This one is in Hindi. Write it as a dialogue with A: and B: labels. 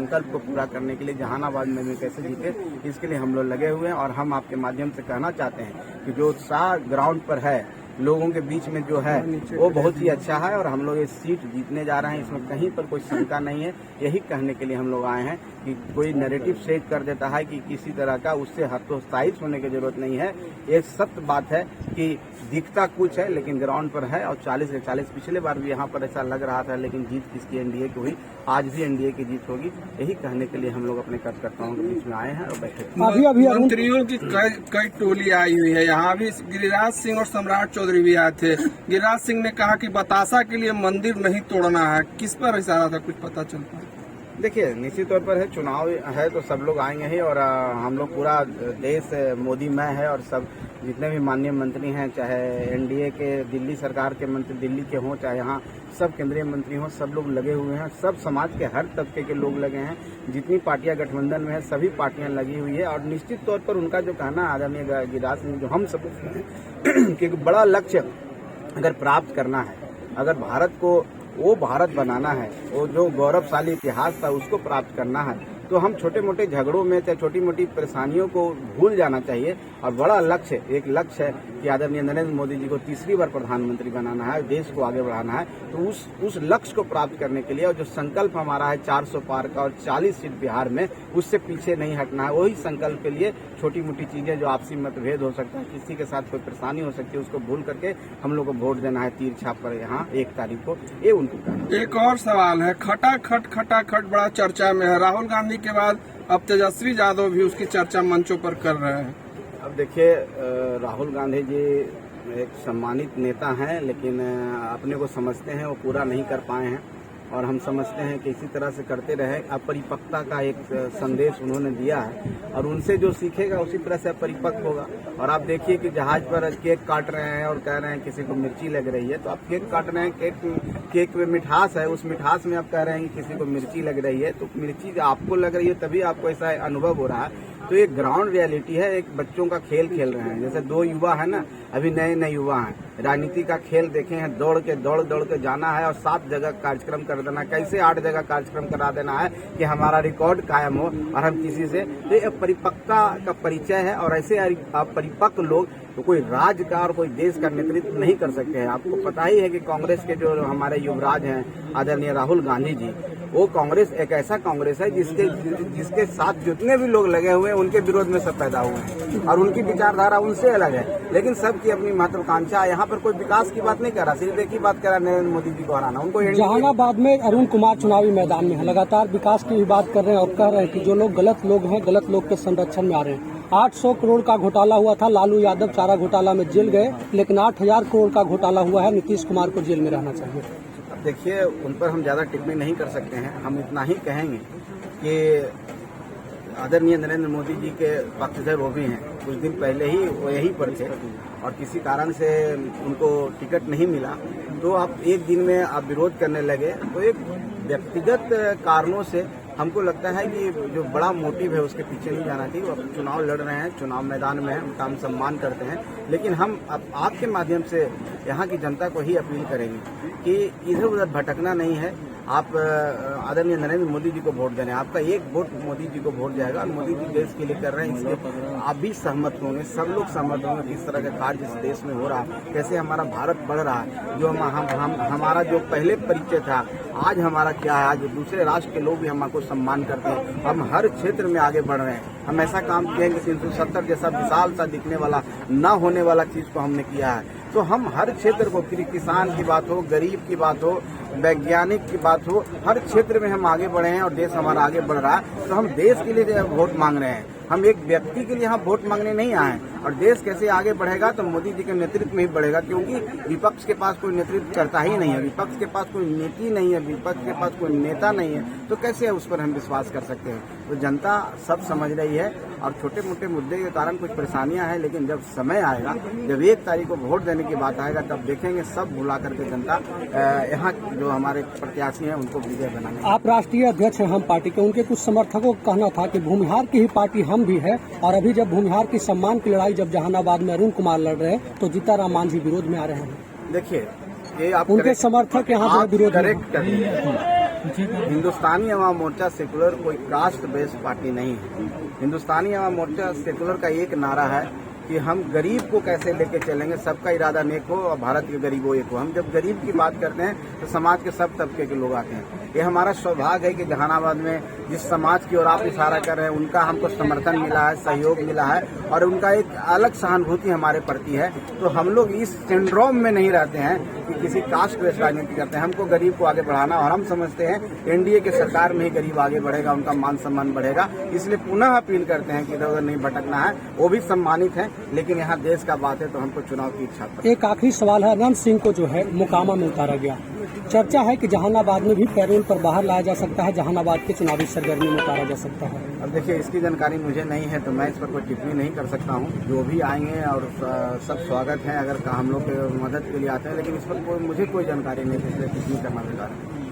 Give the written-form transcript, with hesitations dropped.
A: संकल्प को पूरा करने के लिए जहानाबाद में भी कैसे जीते, इसके लिए हम लोग लगे हुए हैं। और हम आपके माध्यम से कहना चाहते हैं कि जो उत्साह ग्राउंड पर है लोगों के बीच में जो है वो बहुत ही अच्छा है और हम लोग ये सीट जीतने जा रहे हैं, इसमें कहीं पर कोई शंका नहीं है। यही कहने के लिए हम लोग आए हैं कि कोई नैरेटिव सेट कर देता है कि किसी तरह का, उससे हतोत्साहित होने की जरूरत नहीं है। ये सत्य बात है कि दिखता कुछ है लेकिन ग्राउंड पर है। और 40 के 40 पिछले बार भी यहाँ पर ऐसा लग रहा था, लेकिन जीत किसकी, एनडीए की हुई। आज भी एनडीए की जीत होगी। यही कहने के लिए हम लोग अपने कार्यकर्ताओं के बीच में आए हैं और बैठे।
B: अभी मंत्रियों की कई टोली आई हुई है, यहाँ भी गिरिराज सिंह और सम्राट चौधरी भी आए थे। गिरिराज सिंह ने कहा कि बतासा के लिए मंदिर नहीं तोड़ना है, किस पर इशारा था, कुछ पता चल पाया?
A: देखिए, निश्चित तौर पर है, चुनाव है तो सब लोग आएंगे ही। और हम लोग पूरा देश मोदीमय है और सब जितने भी माननीय मंत्री हैं, चाहे एनडीए के दिल्ली सरकार के मंत्री दिल्ली के हों, चाहे यहाँ सब केंद्रीय मंत्री हों, सब लोग लगे हुए हैं। सब समाज के हर तबके के लोग लगे हैं। जितनी पार्टियां गठबंधन में है सभी पार्टियां लगी हुई है। और निश्चित तौर पर उनका जो कहना आदरणीय गिरिराज सिंह, जो हम सब कि बड़ा लक्ष्य अगर प्राप्त करना है, अगर भारत को वो भारत बनाना है, वो जो गौरवशाली इतिहास था उसको प्राप्त करना है, तो हम छोटे मोटे झगड़ों में चाहे छोटी मोटी परेशानियों को भूल जाना चाहिए। और बड़ा लक्ष्य, एक लक्ष्य है कि आदरणीय नरेंद्र मोदी जी को तीसरी बार प्रधानमंत्री बनाना है, देश को आगे बढ़ाना है। तो उस लक्ष्य को प्राप्त करने के लिए और जो संकल्प हमारा है 400 पार का और 40 सीट बिहार में, उससे पीछे नहीं हटना है। वही संकल्प के लिए छोटी मोटी चीजें जो आपसी मतभेद हो सकता है, किसी के साथ कोई परेशानी हो सकती है, उसको भूल करके हम लोग को वोट देना है तीर छाप पर यहाँ 1 तारीख को। ये उनकी कहना।
B: एक और सवाल है, खटाखट बड़ा चर्चा में है। राहुल गांधी के बाद अब तेजस्वी यादव भी उसकी चर्चा मंचों पर कर रहे हैं।
A: अब देखिए, राहुल गांधी जी एक सम्मानित नेता हैं, लेकिन अपने को समझते हैं वो पूरा नहीं कर पाए हैं। और हम समझते हैं कि इसी तरह से करते रहे। अपरिपक्वता का एक संदेश उन्होंने दिया है और उनसे जो सीखेगा उसी तरह से अपरिपक्व होगा। और आप देखिए कि जहाज पर केक काट रहे हैं और कह रहे हैं किसी को मिर्ची लग रही है, तो आप केक काट रहे हैं, केक में मिठास है, उस मिठास में आप कह रहे हैं कि किसी को मिर्ची लग रही है, तो मिर्ची आपको लग रही है तभी आपको ऐसा अनुभव हो रहा है। तो ये ग्राउंड रियलिटी है, एक बच्चों का खेल खेल रहे हैं। जैसे 2 युवा है ना, अभी नए युवा हैं, राजनीति का खेल देखे हैं, दौड़ के जाना है और 7 जगह कार्यक्रम कर देना, कैसे 8 जगह कार्यक्रम करा देना है कि हमारा रिकॉर्ड कायम हो और हम किसी से। तो ये परिपक्वता का परिचय है। और ऐसे परिपक्व लोग तो कोई राज्य का और कोई देश का नेतृत्व नहीं कर सकते हैं। आपको पता ही है कि कांग्रेस के जो हमारे युवराज हैं आदरणीय राहुल गांधी जी, वो कांग्रेस एक ऐसा कांग्रेस है जिसके साथ जितने भी लोग लगे हुए हैं उनके विरोध में सब पैदा हुए हैं और उनकी विचारधारा उनसे अलग है। लेकिन सबकी अपनी महत्वाकांक्षा है। यहाँ पर कोई विकास की बात नहीं कर रहा, सिर्फ एक ही बात कर रहा है, नरेंद्र मोदी जी को हराना। उनको
C: जहानाबाद में अरुण कुमार चुनावी मैदान में है, लगातार विकास की भी बात कर रहे हैं और कह रहे हैं कि जो लोग गलत लोग हैं, गलत लोग के संरक्षण में आ रहे हैं। 800 करोड़ का घोटाला हुआ था, लालू यादव चारा घोटाला में जेल गए, लेकिन 8000 करोड़ का घोटाला हुआ है, नीतीश कुमार को जेल में रहना चाहिए।
A: देखिए, उन पर हम ज्यादा टिप्पणी नहीं कर सकते हैं। हम इतना ही कहेंगे कि आदरणीय नरेंद्र मोदी जी के पक्षधर वो भी हैं। कुछ दिन पहले ही वो यहीं पर थे और किसी कारण से उनको टिकट नहीं मिला, तो आप एक दिन में आप विरोध करने लगे। तो एक व्यक्तिगत कारणों से हमको लगता है कि जो बड़ा मोटिव है उसके पीछे नहीं जाना चाहिए। वो चुनाव लड़ रहे हैं, चुनाव मैदान में हैं, उनका हम सम्मान करते हैं। लेकिन हम आपके माध्यम से यहाँ की जनता को ही अपील करेंगे कि इधर उधर भटकना नहीं है। आप आदरणीय नरेंद्र मोदी जी को वोट देना है, आपका एक वोट मोदी जी को वोट जाएगा और मोदी जी देश के लिए कर रहे हैं, इसलिए आप भी सहमत होंगे, सब लोग सहमत होंगे कि इस तरह का कार्य इस देश में हो रहा है, कैसे हमारा भारत बढ़ रहा है। जो हमारा जो पहले परिचय था, आज हमारा क्या है, आज दूसरे राष्ट्र के लोग भी हमको सम्मान करते हैं। हम हर क्षेत्र में आगे बढ़ रहे हैं। हम ऐसा काम किए कि 370 जैसा विशाल सा दिखने वाला न होने वाला चीज को हमने किया है। तो हम हर क्षेत्र को, किसान की बात हो, गरीब की बात हो, वैज्ञानिक की बात हो, हर क्षेत्र में हम आगे बढ़े हैं और देश हमारा आगे बढ़ रहा है। तो हम देश के लिए वोट मांग रहे हैं, हम एक व्यक्ति के लिए यहाँ वोट मांगने नहीं आए हैं। और देश कैसे आगे बढ़ेगा तो मोदी जी के नेतृत्व में ही बढ़ेगा, क्योंकि विपक्ष के पास कोई नेतृत्व करता ही नहीं है, विपक्ष के पास कोई नीति नहीं है, विपक्ष के पास कोई नेता नहीं है, तो कैसे उस पर हम विश्वास कर सकते हैं। तो जनता सब समझ रही है और छोटे मोटे मुद्दे के कारण कुछ परेशानियां हैं, लेकिन जब समय आएगा, जब 1 तारीख को वोट देने की बात आएगा, तब देखेंगे सब भुला करके जनता यहाँ जो हमारे प्रत्याशी हैं उनको विजय बनाने।
C: आप राष्ट्रीय अध्यक्ष हैं हम पार्टी के, उनके कुछ समर्थकों का कहना था कि भूमिहार की ही पार्टी हम भी है, और अभी जब भूमिहार की सम्मान की लड़ाई जब जहानाबाद में अरुण कुमार लड़ रहे हैं तो जीताराम मांझी विरोध में आ रहे हैं।
A: देखिए, ये आप
C: उनके समर्थक यहाँ विरोध
A: करेक्ट कर हिंदुस्तानी अवाम मोर्चा सेकुलर कोई कास्ट बेस्ड पार्टी नहीं है। हिंदुस्तानी अवाम मोर्चा सेकुलर का एक नारा है कि हम गरीब को कैसे लेके चलेंगे, सबका इरादा नेक हो और भारत के गरीबों एक हो। हम जब गरीब की बात करते हैं तो समाज के सब तबके के लोग आते हैं। ये हमारा सौभाग्य है कि जहानाबाद में जिस समाज की ओर आप इशारा कर रहे हैं उनका हमको समर्थन मिला है, सहयोग मिला है और उनका एक अलग सहानुभूति हमारे प्रति है। तो हम लोग इस सिंड्रोम में नहीं रहते हैं कि किसी कास्ट बेस्ड राजनीति करते हैं। हमको गरीब को आगे बढ़ाना और हम समझते हैं एनडीए के सरकार में ही गरीब आगे बढ़ेगा, उनका मान सम्मान बढ़ेगा। इसलिए पुनः अपील करते हैं कि इधर उधर नहीं भटकना है। वो भी सम्मानित है, लेकिन यहाँ देश का बात है तो हमको चुनाव की इच्छा।
C: एक आखिरी सवाल है, अनंत सिंह को जो है मोकामा में उतारा गया, चर्चा है कि जहानाबाद में भी पैरोल पर बाहर लाया जा सकता है, जहानाबाद के चुनावी सरगर्मी में उतारा जा सकता है।
A: अब देखिए, इसकी जानकारी मुझे नहीं है तो मैं इस पर कोई टिप्पणी नहीं कर सकता हूँ। जो भी आएंगे और सब स्वागत है अगर हम लोग के मदद के लिए आते हैं, लेकिन इस पर मुझे कोई जानकारी नहीं है, इसलिए टिप्पणी करना बेकार है।